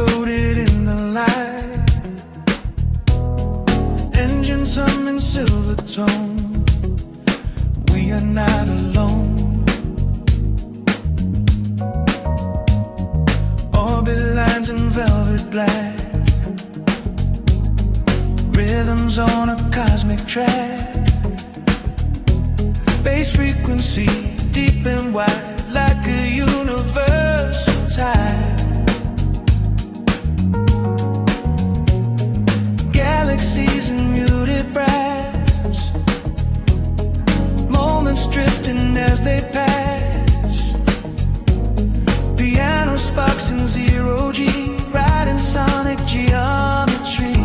floated in the light, engines humming silver tone. We are not alone. Orbit lines in velvet black, rhythms on a cosmic track. Bass frequency deep and wide, like a universal tide. Galaxies in muted brass, moments drifting as they pass. Piano sparks in zero G, riding sonic geometry.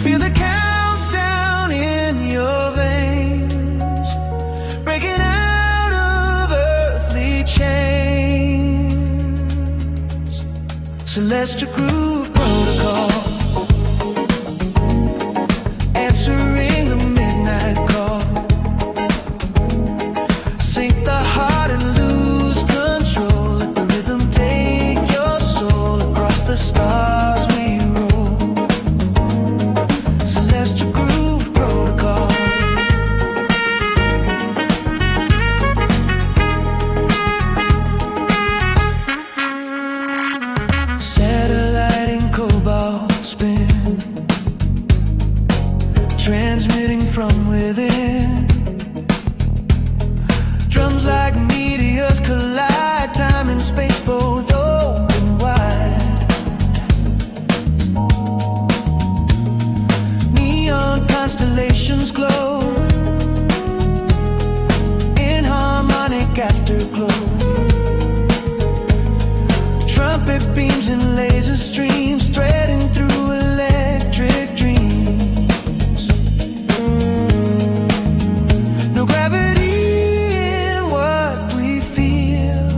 Feel the countdown in your veins, breaking out of earthly chains. Celestial groove protocol, answering the midnight call. Sync the heart and lose control. Let the rhythm take your soul across the stars we roll. Celestial groove protocol. Satellite in cobalt spin, transmitting from within. Drums like meteors collide, time and space both open wide. Neon constellations glow in harmonic afterglow. Trumpet beams and laser streams threading through electric dreams. No gravity in what we feel,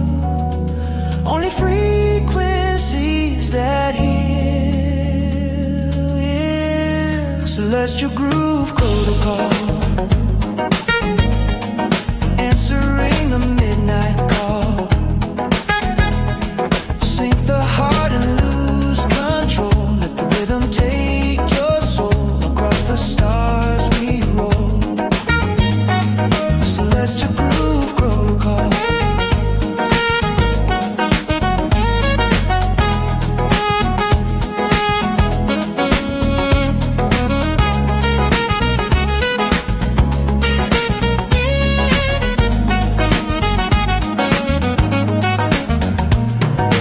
only frequencies that heal. Yeah. Celestial groove protocol, answering the midnight call. Sync the heart and lose control. Let the rhythm take your soul across the stars we roll. Celestial groove protocol.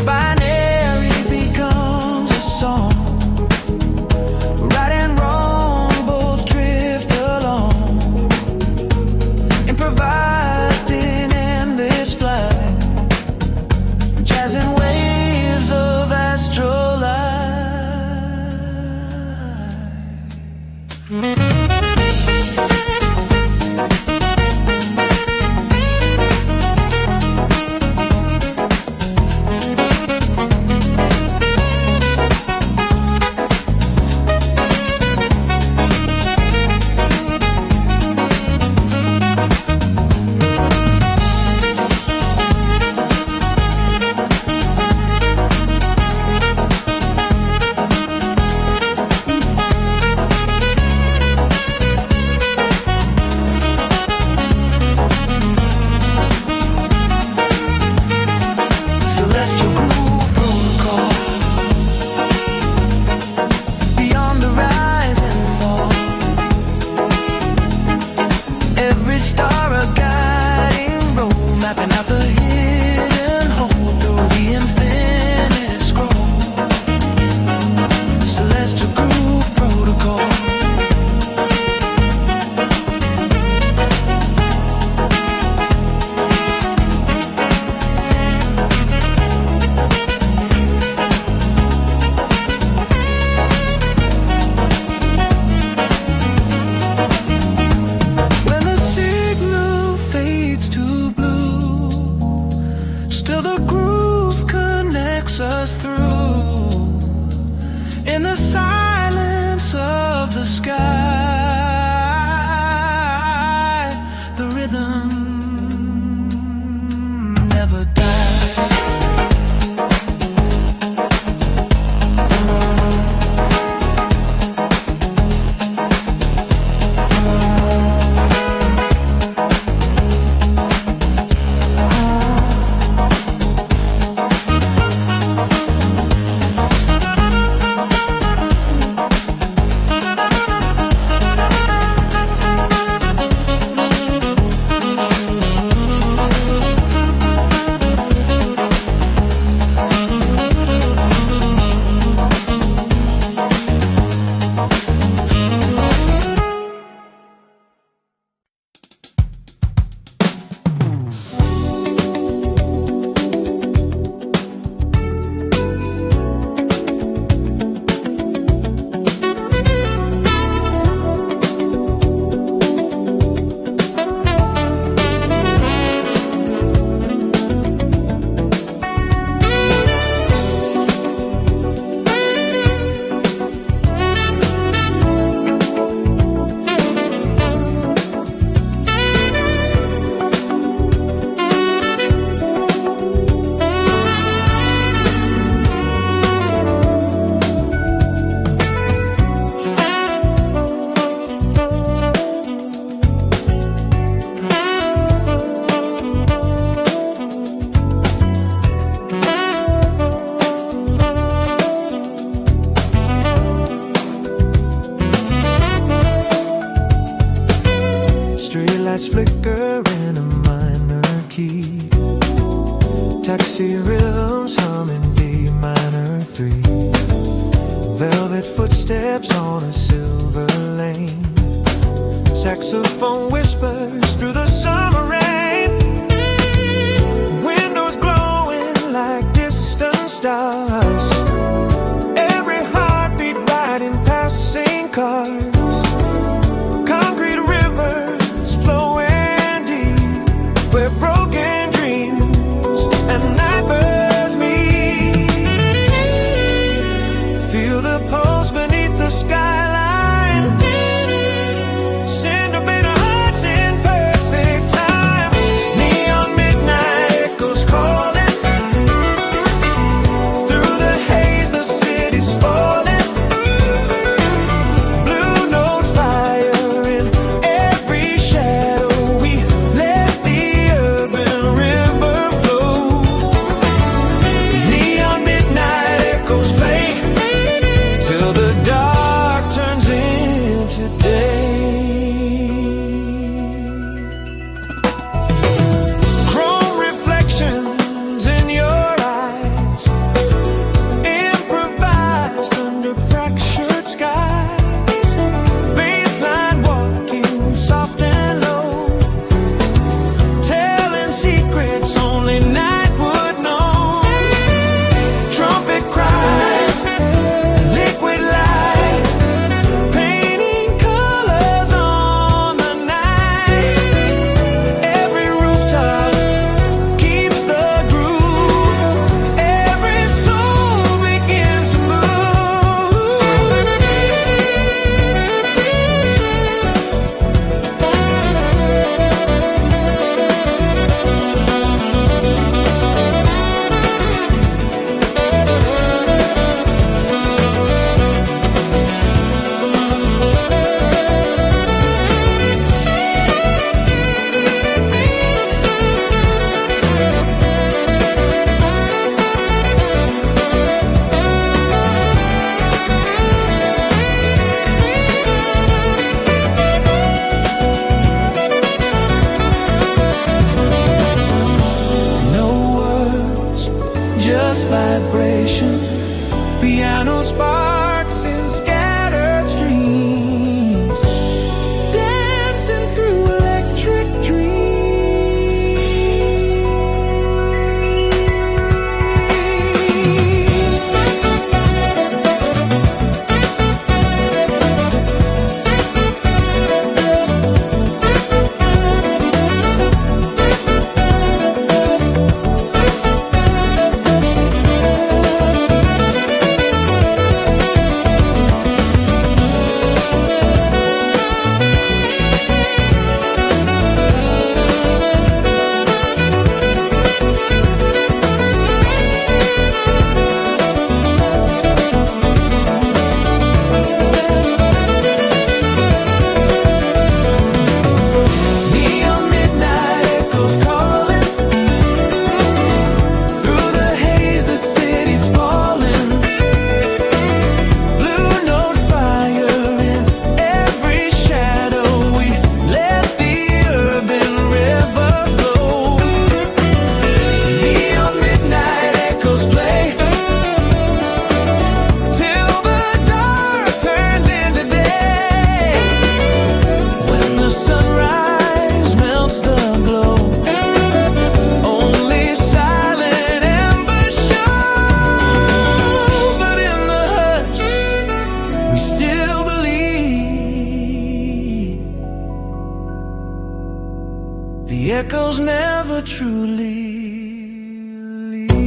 Binary becomes a song, right and wrong both drift along, improvised in endless flight, jazz and waves of astral light. Celestial groove protocol, beyond the rise and fall. Every star a guiding road, mapping out the hidden hole through the infinite scroll. Celestial groove protocol. When the signal fades to blue, still the groove connects us through. In the silence of the sky, the rhythm never dies. Taxi rhythms humming D minor 3. Velvet footsteps on a silver lane. Saxophone whispers through the summer rain. Windows glowing like distant stars. Every heartbeat riding passing cars. Concrete rivers flowing deep where broken dreams and nightmares meet. Feel the pulse beneath the skyline. Send a bit of hearts in perfect time. Neon midnight echoes calling. Through the haze the city's falling. Blue note fire in every shadow. We let the urban river flow. Neon midnight echoes play till the dark turns into day. Chrome reflections in your eyes, improvised under fractured skies. Baseline walking soft and low, telling secrets only night would know. Trumpet cries, liquid light, painting colors on the night. Every rooftop keeps the groove. Every soul begins to move. No words, just vibration. Piano sparks in scattered strings, dancing through electric dreams. Neon midnight echoes calling. Through the haze the city's falling. Blue note fire in every shadow. We let the urban river flow. Neon midnight echoes play till the dark turns into day. When the sunrise melts the glow, only silent embers show. But in the hush, we still believe the echoes never truly leave.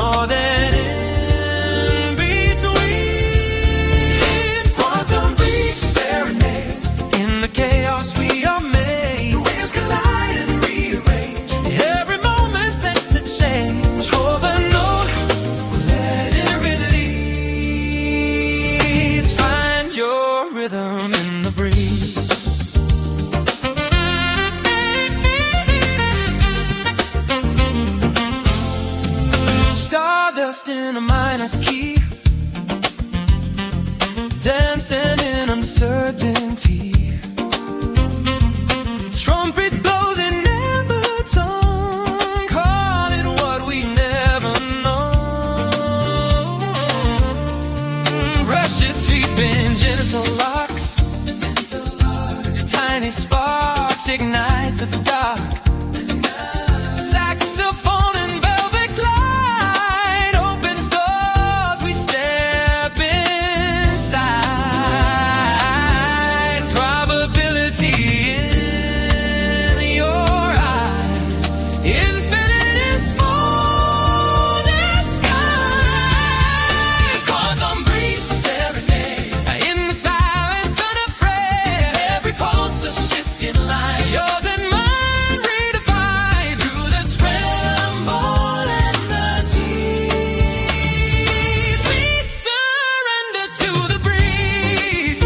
more than in between. Quantum breeze serenade. In the chaos we are made. The waves collide and rearrange. Every moment set to change. Hold the note, let it release. Find your rhythm in the breeze. Stardust in a minor key, dancing in uncertainty. Trumpet blows in never tongue, calling what we never know. Precious feet bend gentle locks, tiny sparks ignite the dark. Saxophone and velvet glide opens doors, we step inside. Probability in your eyes, infinite is small disguise. Quantum breeze serenade. In the silence unafraid, every pulse a shifting light. Yours and mine redefined through the tremble and the tease. We surrender to the breeze.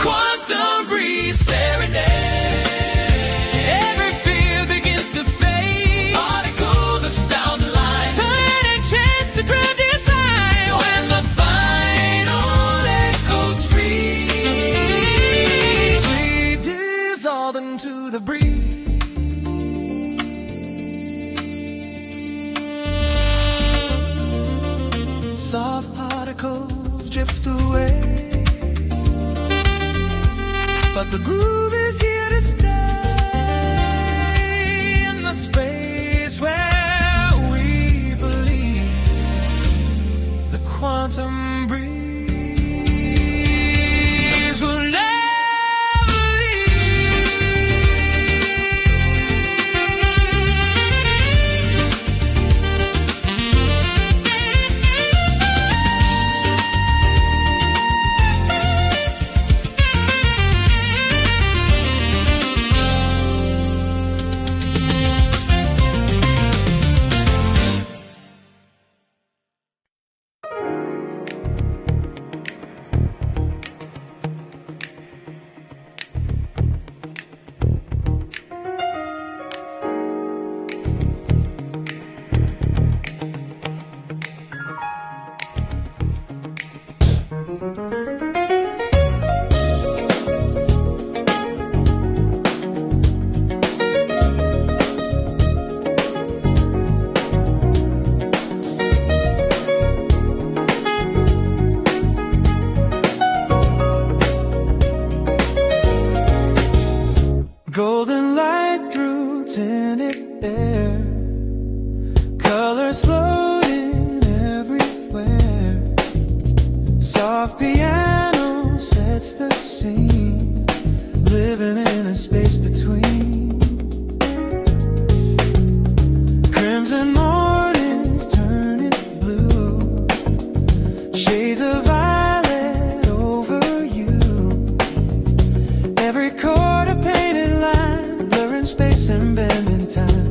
Quantum breeze serenade. Every fear begins to fade. Particles of sound and light, turning chance to grand design. When the final echoes freeze, we dissolve into the breeze. Soft particles drift away, but the groove is here to stay. In the space where we believe, the quantum breeze will never golden light through tinted air, colors floating everywhere. Soft piano sets the scene, living in a space between. Crimson mornings turning blue, shades of violet over you. Every chord a painted line, blurring space and bending time.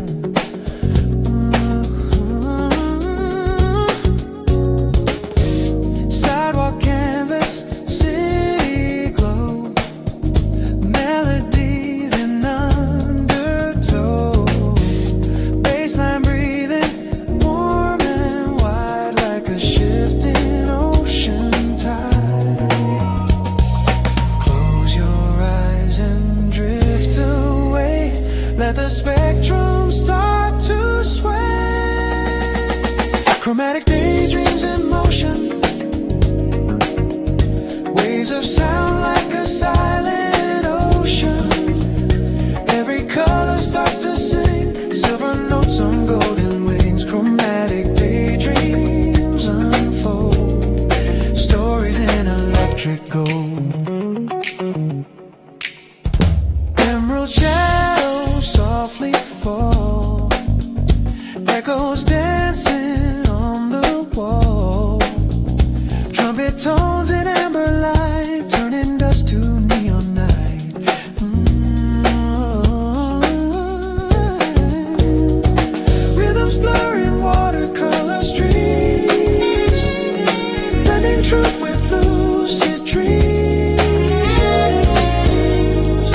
Sidewalk canvas, city glow, melodies in undertow. Baseline breathing, warm and wide, like a shifting ocean tide. Close your eyes and drift away, let the spectrum start Chromatic daydreams in motion, waves of sound like a silent ocean. Every color starts to sing, silver notes on golden wings. Chromatic daydreams unfold, stories in electric gold. Emerald shadows softly fall, echoes dancing on the wall. Trumpet tones in amber light, turning dust to neon night. Rhythms blurring watercolor streams, blending truth with lucid dreams.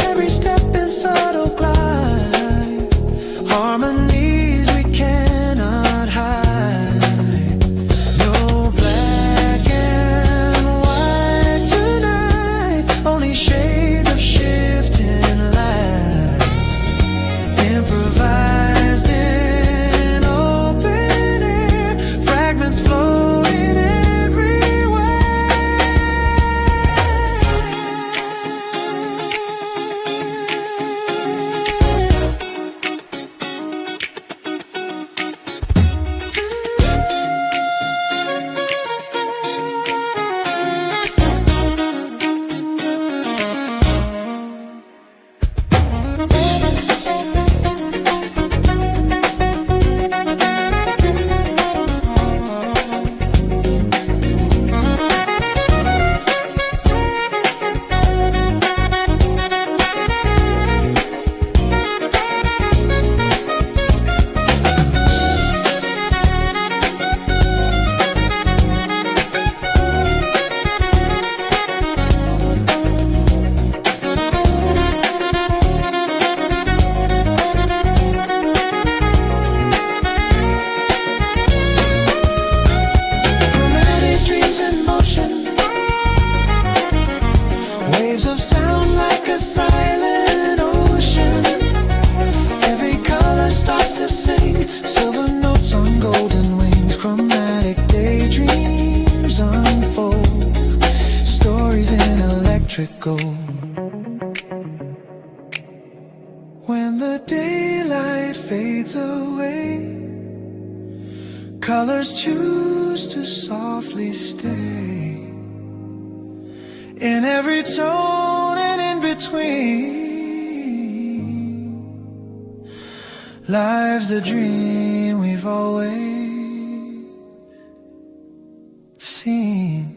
Every step in subtle glide, harmonies we cannot hide. No black and white tonight, only shades of shifting light. Improvised in open air, fragments floating everywhere. Chromatic dreams in motion, waves of sound like a silent ocean. Every color starts to sing, silver notes on golden wings. Chromatic daydreams unfold, stories in electric gold. When the daylight fades away, colors choose to softly stay. In every tone and in between lives the dream we've always seen.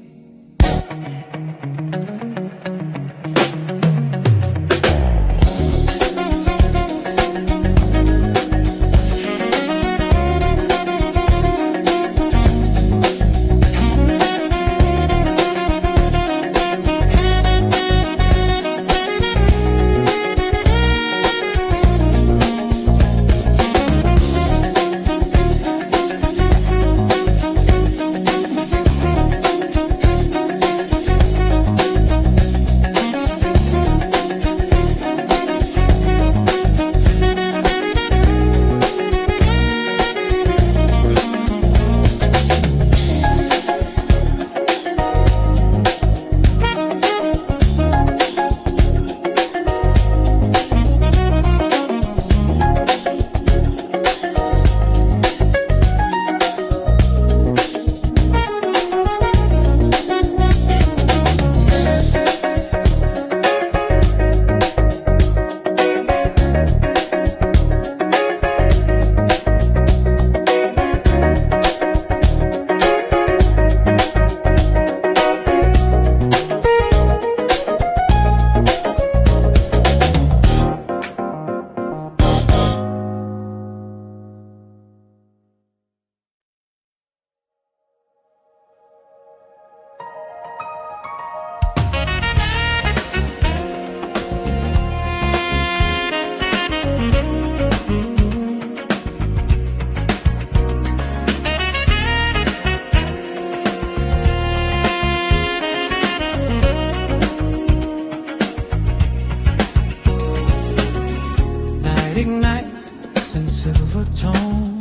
ignites in silver tone,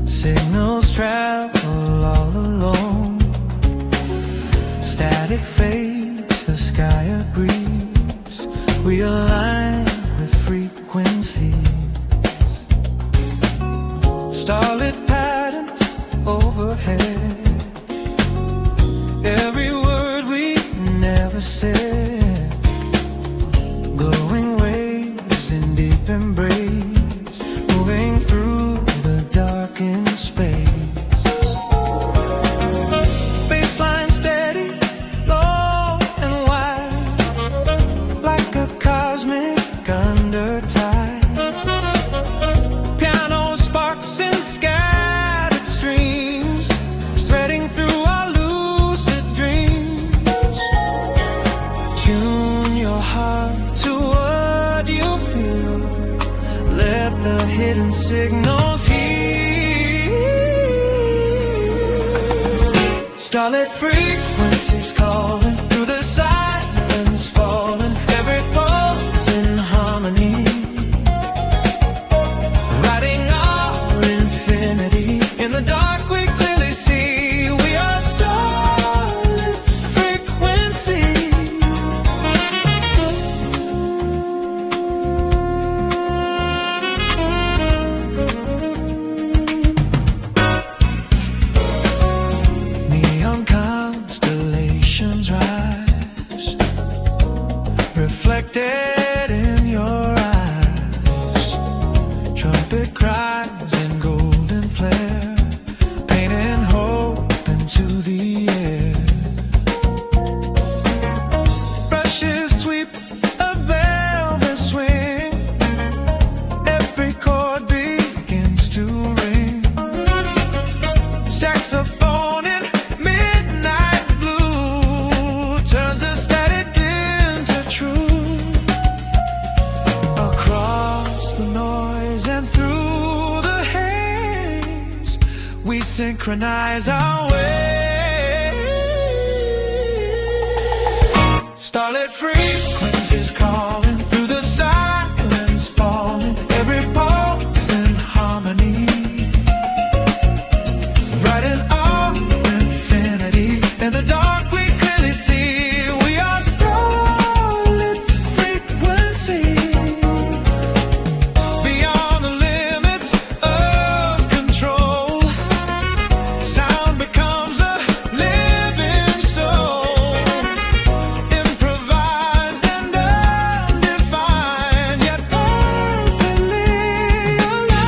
signals travel all alone. Static fades, the sky agrees. We align with frequencies. Starlit patterns overhead. Every word we never said. Glowing waves in deep embrace. Moving through the darkened space. Baseline steady, low and wide. Like a cosmic undertide. Piano sparks and scattered streams. Threading through our lucid dreams. Tune your heart to what you feel. Let the hidden signals heal. Starlit frequencies calling through the silence, falling. Every pulse in harmony. Writing our infinity. In the dark we clearly see. We are starlit frequency. Neon constellations rise, reflected in your eyes. Trumpet cries in golden flare, painting hope into the air. Brushes sweep a velvet swing. Every chord begins to ring. Saxophone in midnight blue turns the static into truth. Across the noise and through the haze, we synchronize our way. Starlit frequencies calling through the silence, falling. Every pulse in harmony. Writing our infinity. In the dark we clearly see. We are starlit frequency. Beyond the limits of control. Sound becomes a living soul. Improvised and undefined, yet perfectly alive.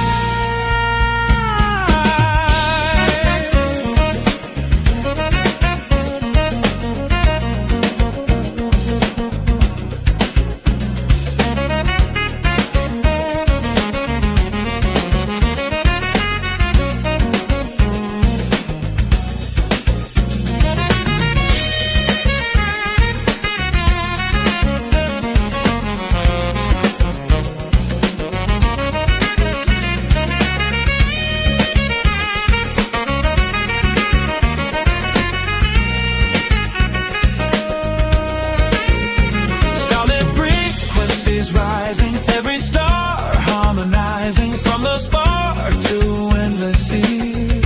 Starlit frequencies rising, every star harmonizing. From the spark to endless sea,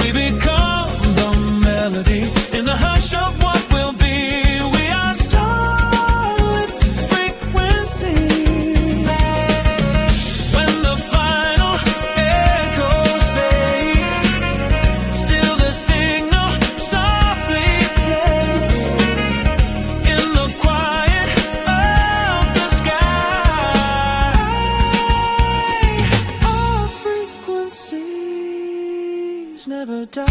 we become the melody in the hush of what will be. We are starlit frequency. When the final echoes fade, still the signal softly plays. In the quiet of the sky, our frequencies never die.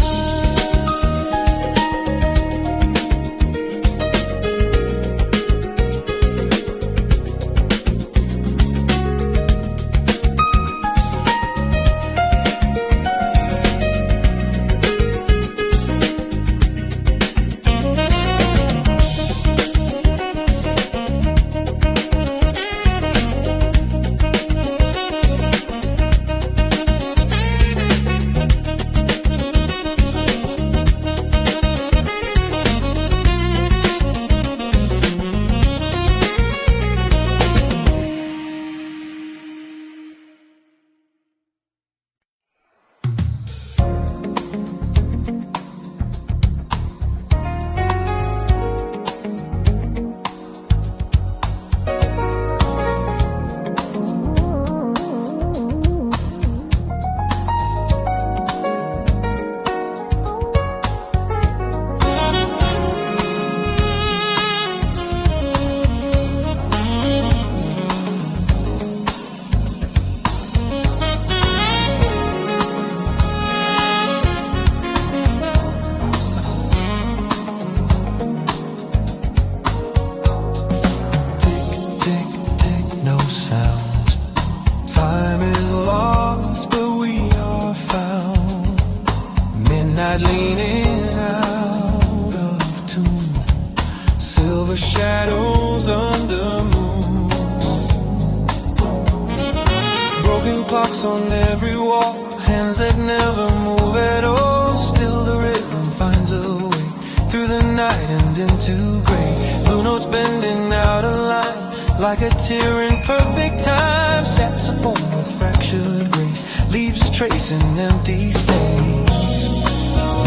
Broken clocks on every wall, hands that never move at all. Still the rhythm finds a way through the night and into gray. Blue notes bending out of line like a tear in perfect time. Saxophone with fractured grace leaves a trace in empty space.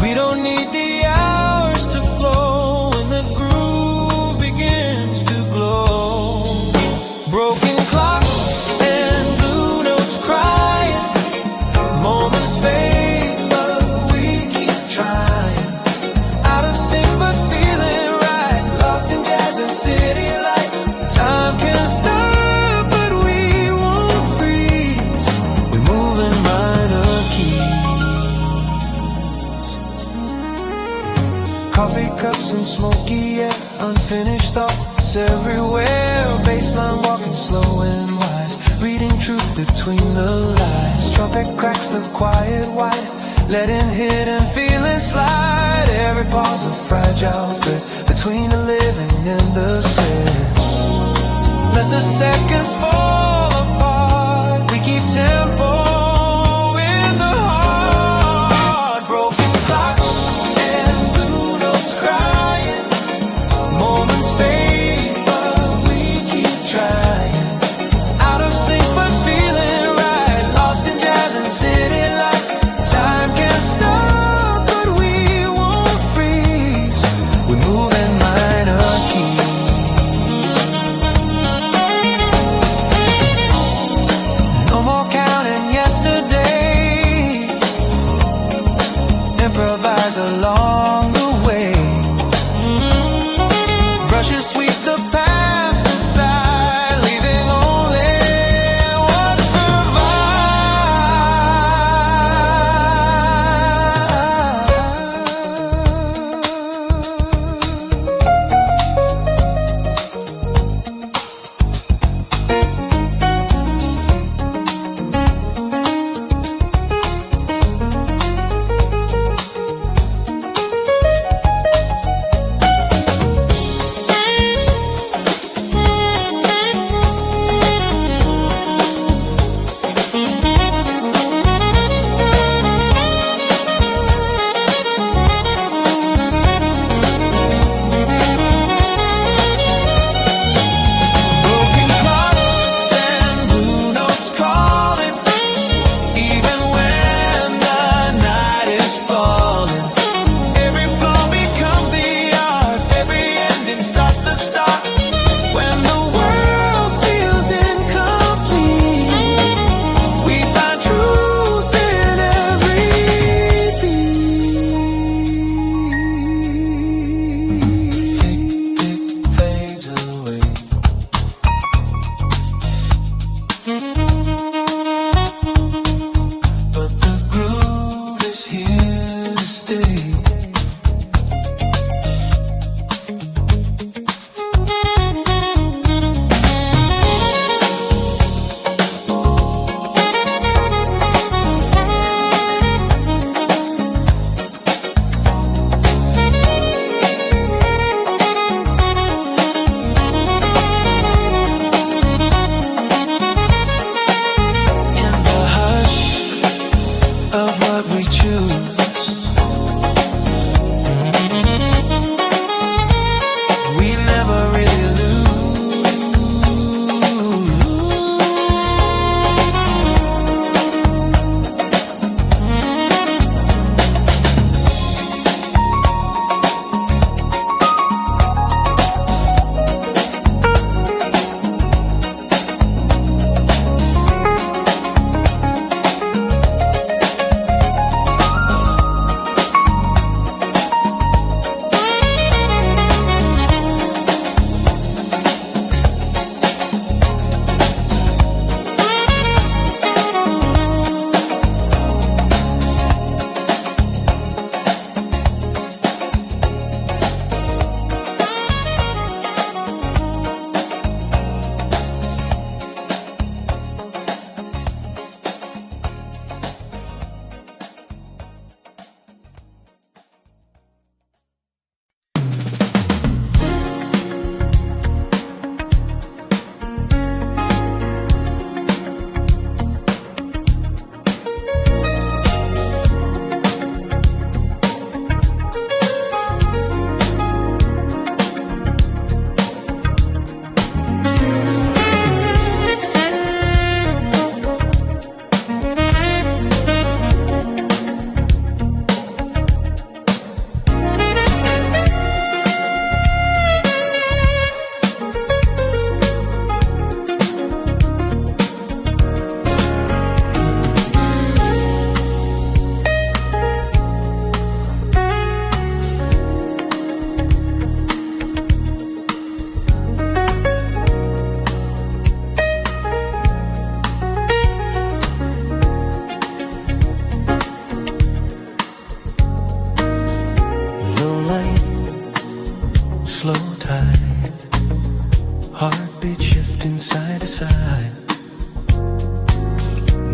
We don't need the hours to flow when the groove begins to glow. Broken clocks and blue notes crying, moments fade but we keep trying. Out of sync but feeling right, lost in jazz and city light. Time can stop but we won't freeze. We move in minor keys. Coffee cups and smoky air, unfinished thoughts everywhere. Baseline walking slow and wise, reading truth between the lies. Trumpet cracks the quiet white, letting hidden feelings slide. Every pause a fragile thread between the living and the dead. Let the seconds fall apart, we keep tempo in the heart. Broken clocks and blue notes crying, moments fade but we keep trying. Out of sync but feeling right, lost in jazz and city light. Time can stop but we won't freeze. We move in minor keys.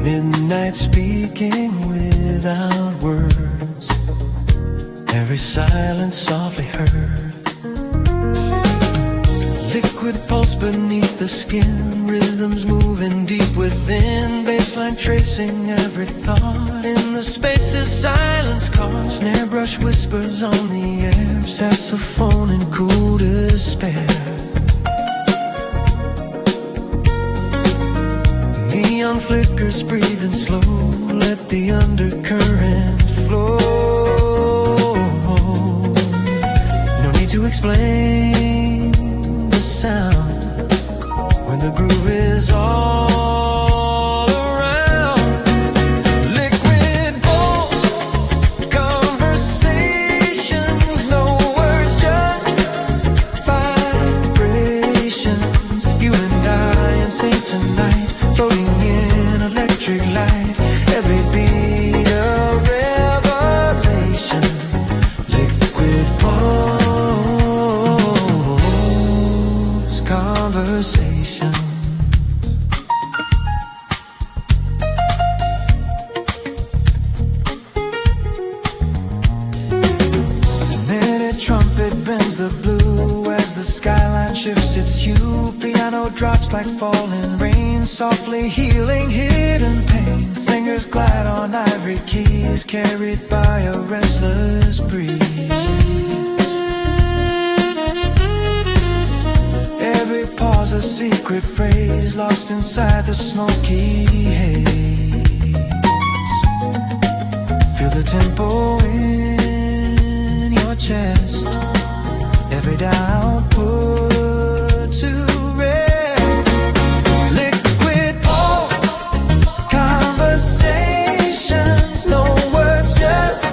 Midnight speaking without words, every silence softly heard. Liquid pulse beneath the skin, rhythms moving deep within, baseline tracing every thought. In the spaces silence caught, snare brush whispers on the air, saxophone in cool despair. Neon flickers breathing slow, let the undercurrent flow. No need to explain the sound when the groove is all around. Liquid balls, conversations, no words, just vibrations. You and I insane tonight, floating in electric light, every beat a revelation. Liquid pulse, conversation. The minute trumpet bends the blue as the skyline shifts its hue. Piano drops like falling rain, softly healing hidden pain. Fingers glide on ivory keys, carried by a restless breeze. Every pause a secret phrase, lost inside the smoky haze. Feel the tempo in your chest, every dial put to rest. Liquid pulse, conversations, no words, just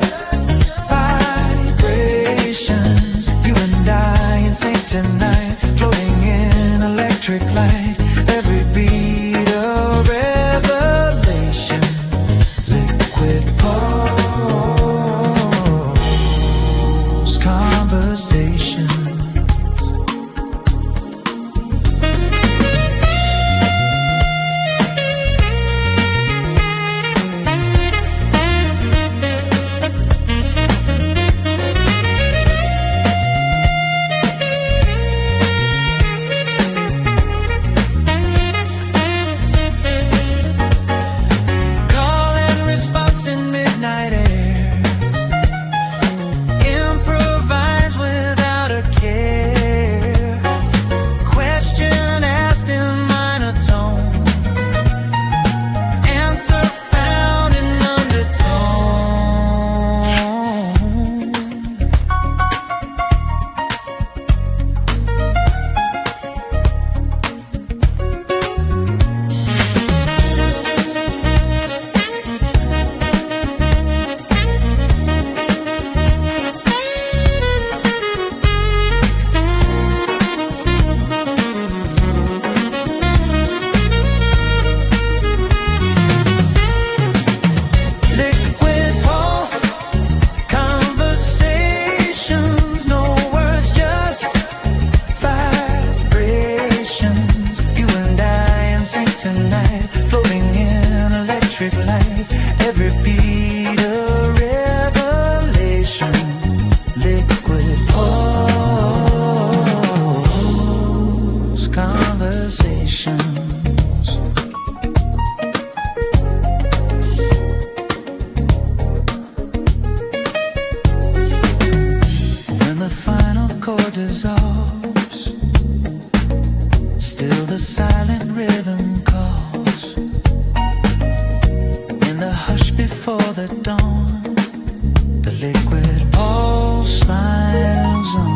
vibrations. You and I in sync tonight, floating in electric light, every beat a revelation. Liquid pulse, conversation. Call and response in midnight air, improvise without a care. Question asked in minor tone, answer found in undertone. Liquid pulse, conversations, no words, just vibrations. You and I in sync tonight, floating in electric light, every beat a revelation. Liquid pulse, conversations. When the final chord dissolves, still the silent rhythm calls. In the hush before the dawn, the liquid pulse slides on.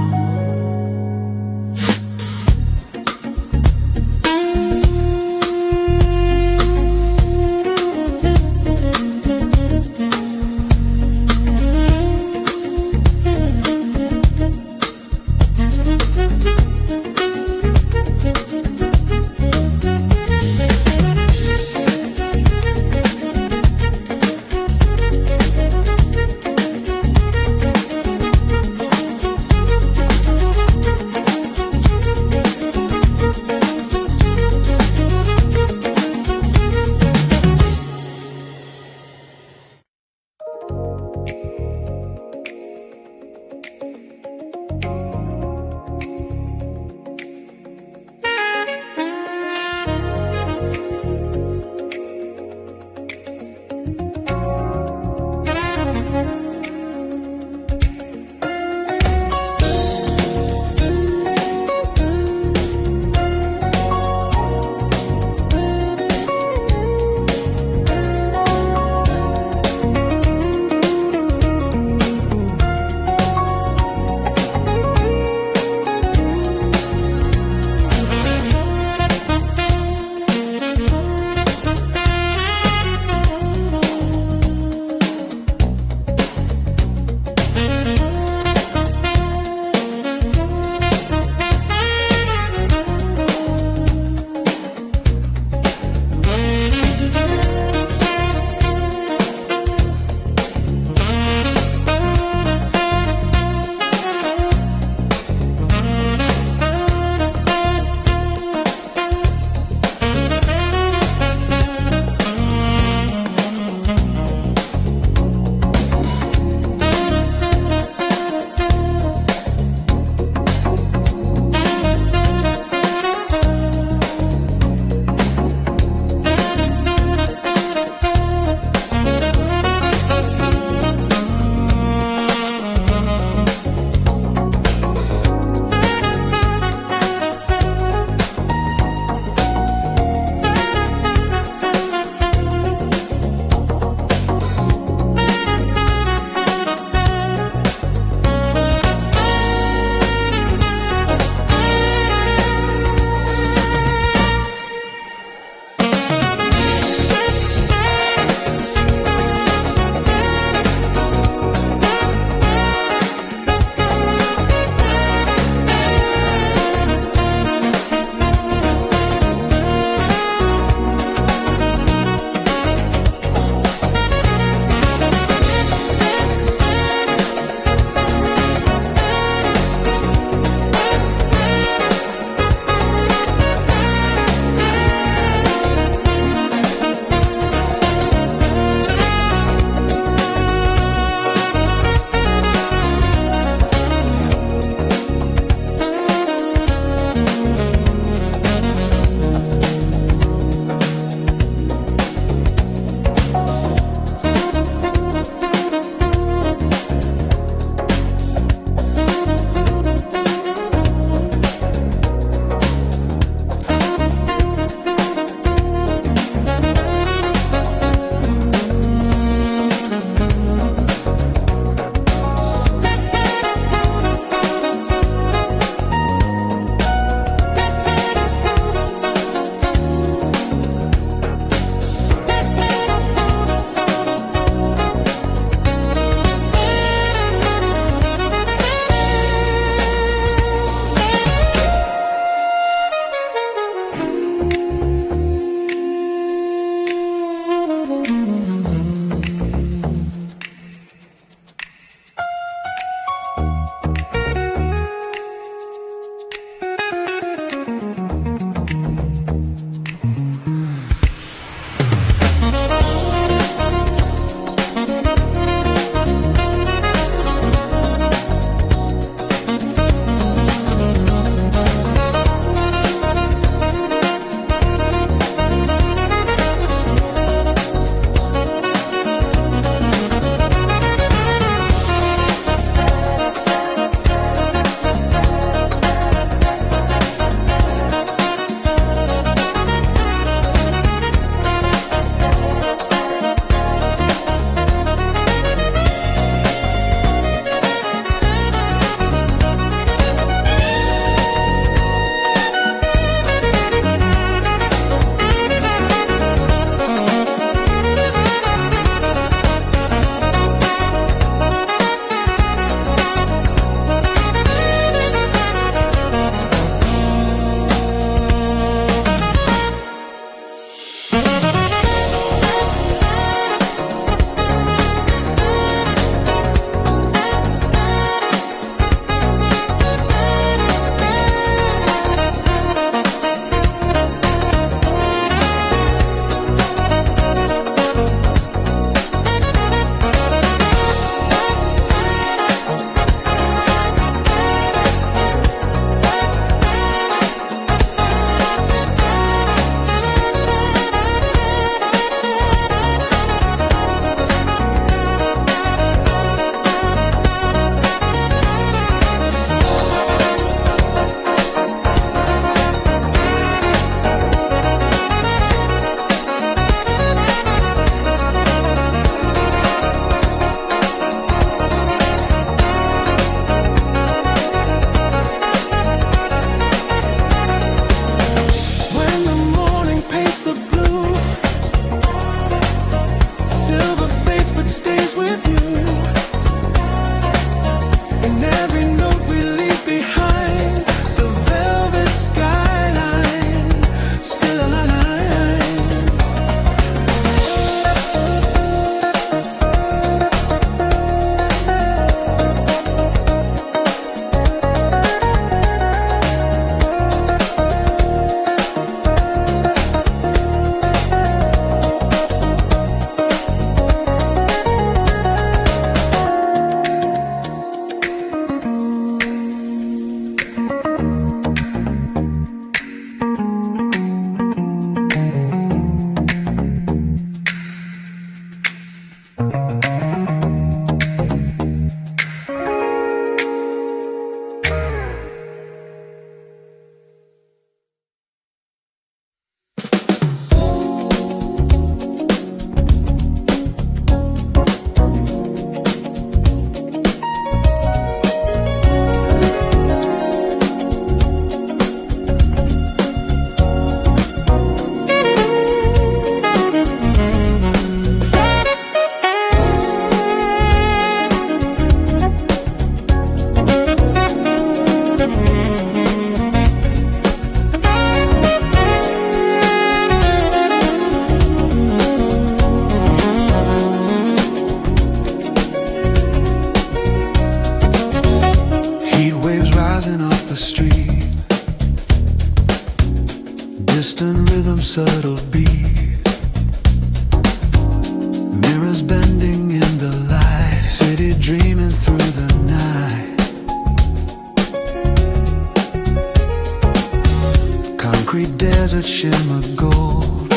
desert shimmer gold,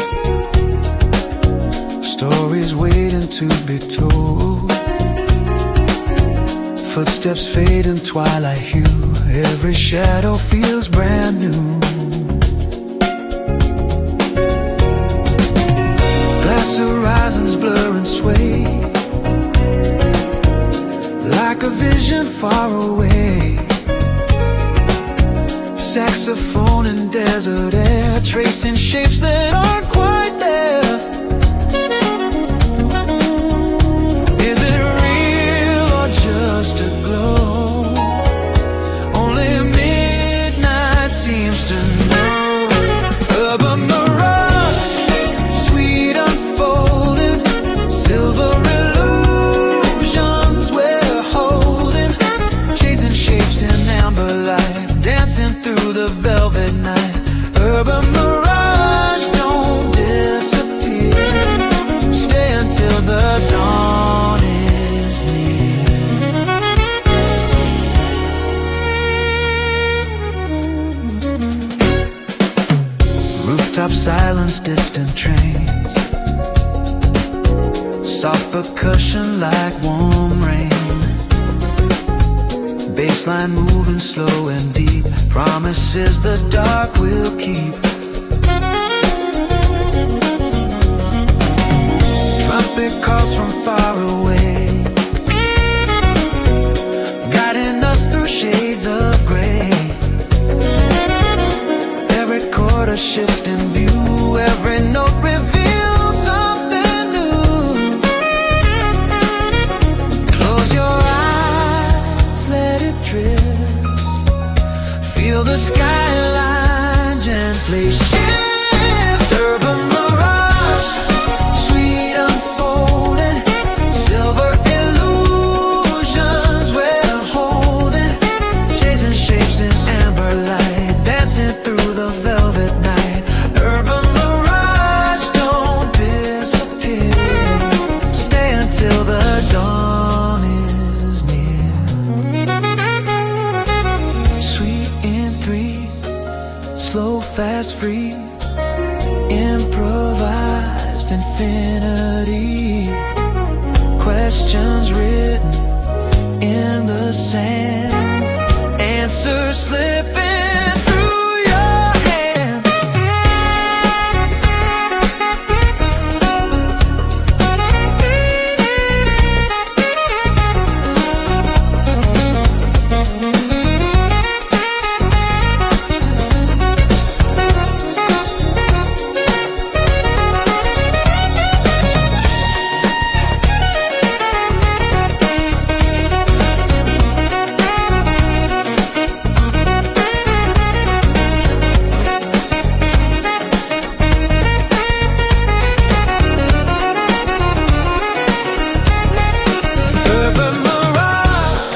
stories waiting to be told. Footsteps fade in twilight hue, every shadow feels brand new. Glass horizons blur and sway, like a vision far away. Saxophone in desert air, tracing shapes that aren't quite there. Is it real or just a glow? Only midnight seems to know. Urban mirage, sweet unfolding, silver illusions we're holding, chasing shapes in amber light, dancing through the velvet night. Urban mirage, don't disappear, stay until the dawn is near. Rooftop silence, distant trains, soft percussion like warm rain, baseline moving slow and deep, promises the dark will keep. Trumpet calls from far away, guiding us through shades of gray. Every chord a shift in view, every note reveals something new. Close your eyes, let it drift, feel the skyline gently shift. Urban mirage, sweet unfolding, silver illusions we're holding, chasing shapes in amber light, dancing through the velvet night. Urban mirage, don't disappear, stay until the dawn is near. Sweet in three, slow, fast, free, improvised infinity, questions written in the sand, answers slipping through your hand. Urban mirage,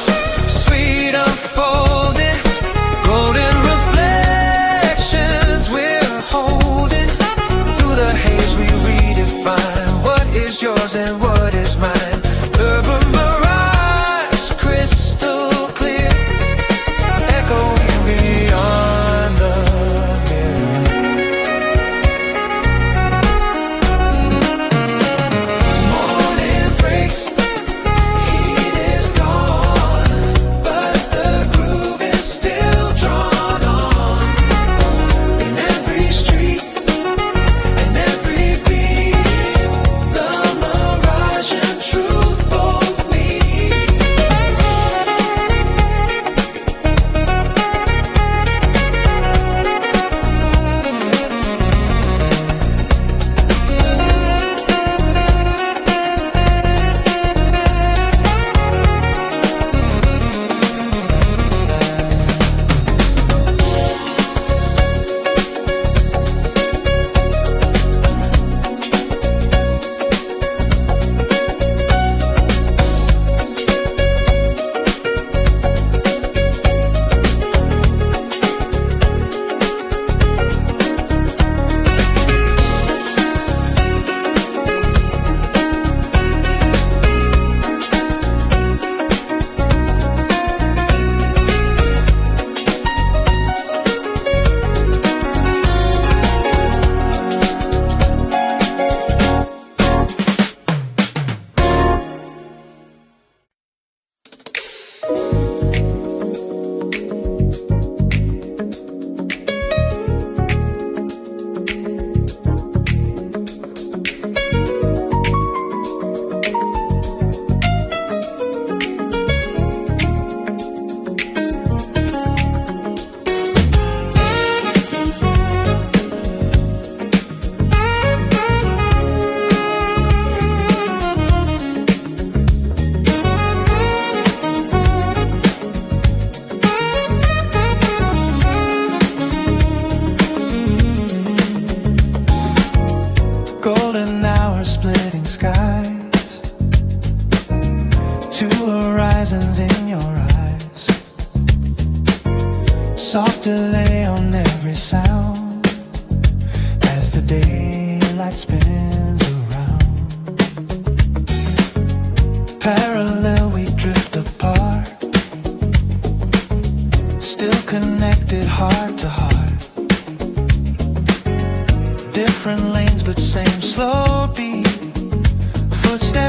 sweet unfolding, golden reflections we're holding. Through the haze we redefine what is yours and what is mine. Urban mirage, crystal clear, echoing beyond the mirror. Morning breaks, heat is gone, but the groove is still drawn on. In every street and every beat, the mirage intrudes.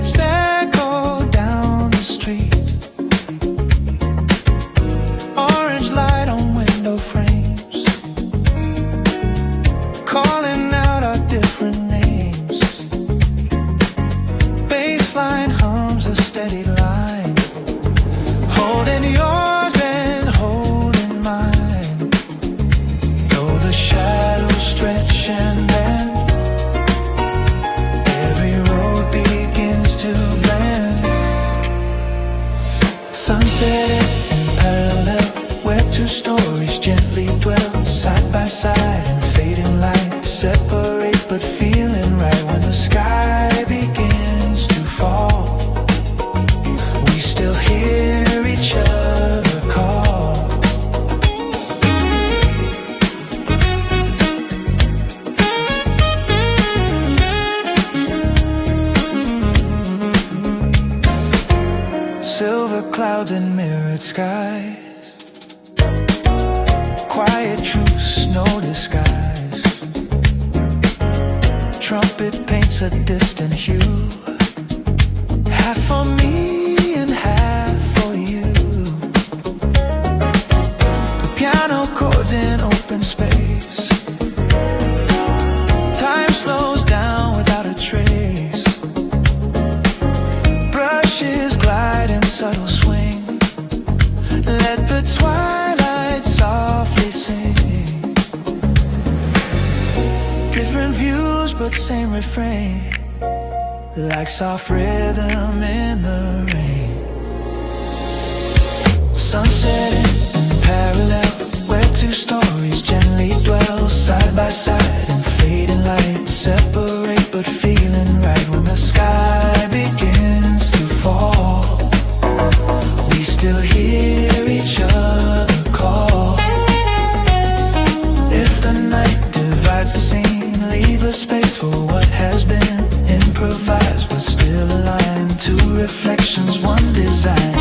footsteps echo down the street. Orange light on window frames, calling out our different names. Bassline hums a steady line, holding yours and holding mine. Though the shadows stretch and bend, every road begins to blend. Sunset in parallel, where two stories gently dwell, side by side in fading light, separate but feeling right. When the sky begins to fall, we still hear each other call. Silver clouds and mirrored skies, quiet truce, no disguise. Trumpet paints a distant hue, half for me and half for you. The piano chords in open space, time slows down without a trace. Brushes glide in subtle swing, let the twilight softly sing. Different views but same refrain, like soft rhythm in the rain. Sunset in parallel, where two stories gently dwell, side by side in fading light, separate but feeling right. When the sky begins to fall, we still hear each other call. If the night divides the scene, leave a space for what has been, improvised but still aligned. Two reflections, one design.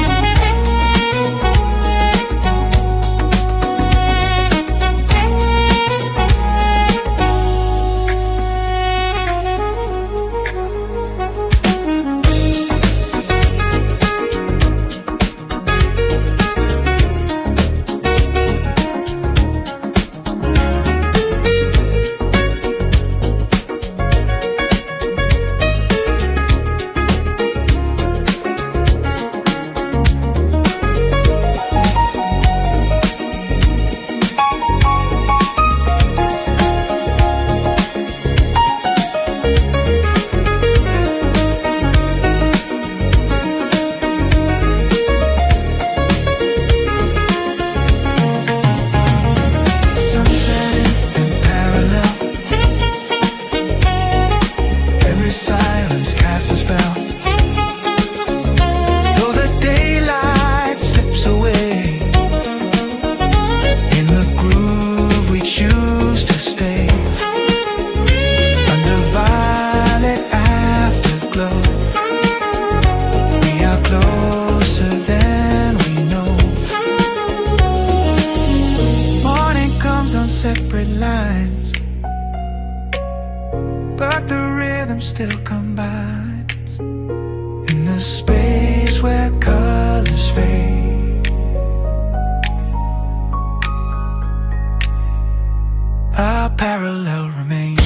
Separate lines, but the rhythm still combines in the space where colors fade. A parallel remains.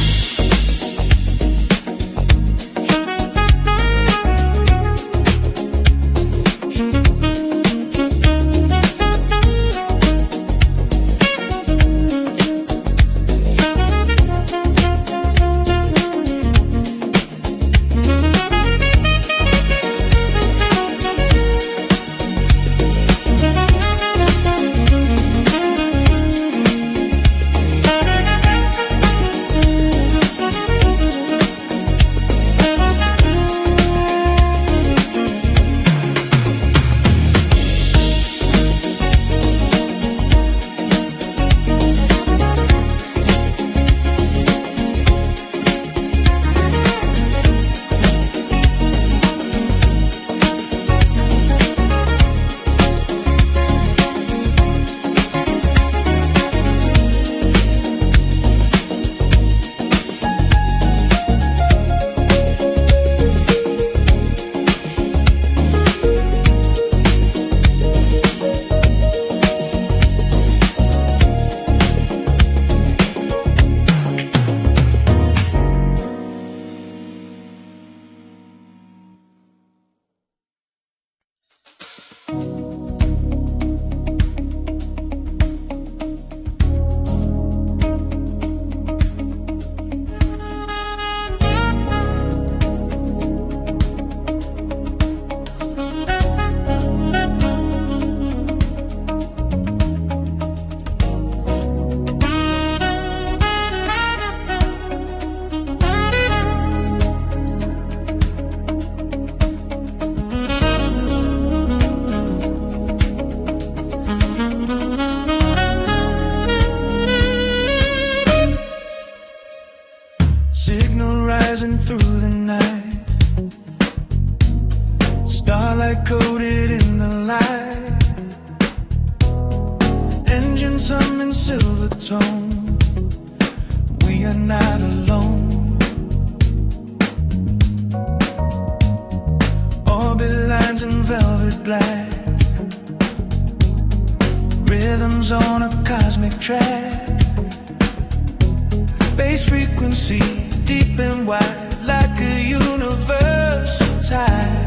Starlight coated in the light, engines humming silver tone. We are not alone. Orbit lines in velvet black, rhythms on a cosmic track. Bass frequency deep and wide, like a universal tide.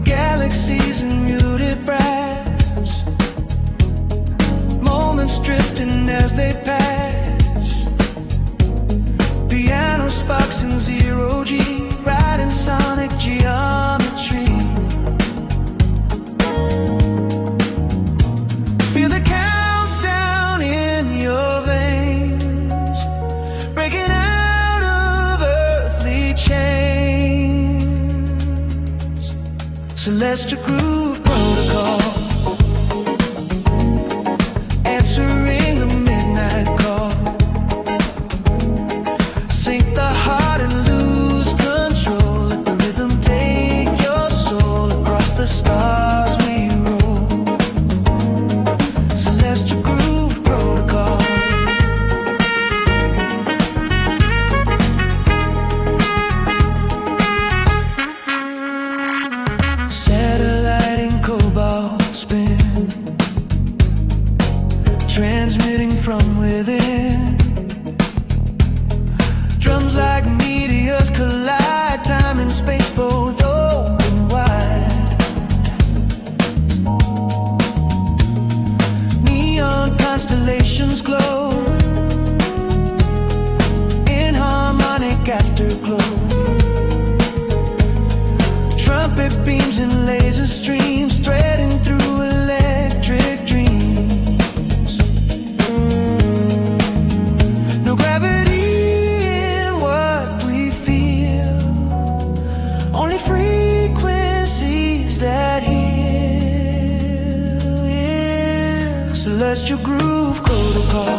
Galaxies and muted brass, moments drifting as they pass. Piano sparks in zero G, riding sonic geometry. Feel the countdown in your veins, breaking out of earthly chains. Celestial groove protocol, answering the midnight call. Sync the heart and lose control. Let the rhythm take your soul. Across the stars we roll. Celestial groove protocol. Satellite in cobalt spin, transmitting from within. Drums like meteors collide, time and space both open wide. Neon constellations glow in harmonic afterglow. Trumpet beams and laser streams threading through electric dreams. No gravity in what we feel, only frequencies that heal. Yeah. Celestial groove protocol.